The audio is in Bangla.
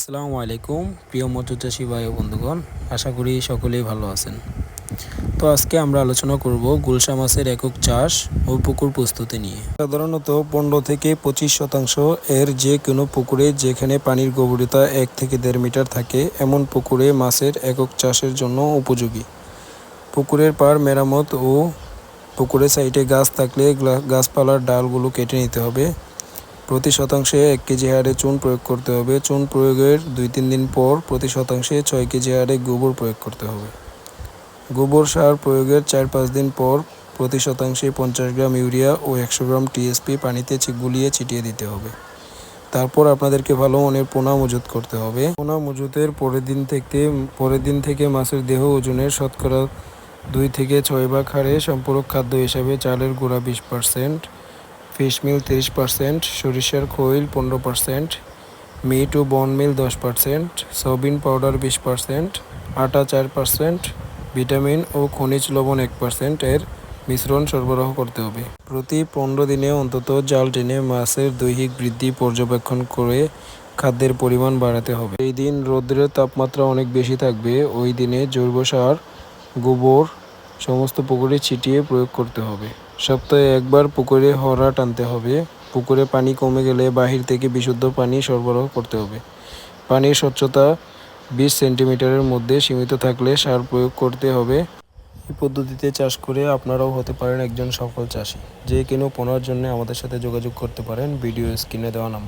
আসসালামু আলাইকুম প্রিয় মৎস্য চাষী ভাই ও বন্ধুগণ, আশা করি সকলেই ভালো আছেন। তো আজকে আমরা আলোচনা করব গুলশা মাছের একক চাষ ও পুকুর প্রস্তুতি নিয়ে। সাধারণত 15 থেকে 25% এর যে কোনো পুকুরে যেখানে পানির গভীরতা 1 থেকে 1.5 মিটার থাকে এমন পুকুরে মাছের একক চাষের জন্য উপযোগী। পুকুরের পাড় মেরামত ও পুকুরের সাইডে গাছ থাকলে গাছপালার ডালগুলো কেটে নিতে হবে। প্রতি শতাংশে 1 কেজি হারে চুন প্রয়োগ করতে হবে। চুন প্রয়োগের 2-3 দিন পর প্রতি শতাংশে 6 কেজি হারে গোবর প্রয়োগ করতে হবে। গোবর সার প্রয়োগের 4-5 দিন পর প্রতি শতাংশে 50 গ্রাম ইউরিয়া ও 100 গ্রাম টিএসপি পানিতে গুলিয়ে ছিটিয়ে দিতে হবে। তারপর আপনাদেরকে ভালো মানের পোনা মজুত করতে হবে। পোনা মজুতের পরের দিন থেকে মাছের দেহ ওজনের শতকরা 2 থেকে 6 ভাগ হারে সম্পূরক খাদ্য হিসাবে চালের গুঁড়া 20%, ফিশ মিল 30%, সরিষার খৈল 15%, মিট ও বন মিল 10%, সয়াবিন পাউডার 20%, আটা 4%, ভিটামিন ও খনিজ লবণ 1% এর মিশ্রণ সরবরাহ করতে হবে। প্রতি 15 দিনে অন্তত জাল টেনে মাছের দৈহিক বৃদ্ধি পর্যবেক্ষণ করে খাদ্যের পরিমাণ বাড়াতে হবে। এই দিন রৌদ্রের তাপমাত্রা অনেক বেশি থাকবে, ওই দিনে জৈব সার, গোবর সমস্ত পুকুরে ছিটিয়ে প্রয়োগ করতে হবে। সপ্তাহে একবার পুকুরে হরা টানতে হবে। পুকুরে পানি কমে গেলে বাহির থেকে বিশুদ্ধ পানি সরবরাহ করতে হবে। পানির স্বচ্ছতা 20 সেন্টিমিটারের মধ্যে সীমিত থাকলে সার প্রয়োগ করতে হবে। এই পদ্ধতিতে চাষ করে আপনারাও হতে পারেন একজন সফল চাষি। যে কোনো পোনার জন্য আমাদের সাথে যোগাযোগ করতে পারেন ভিডিও স্ক্রিনে দেওয়া নাম্বার।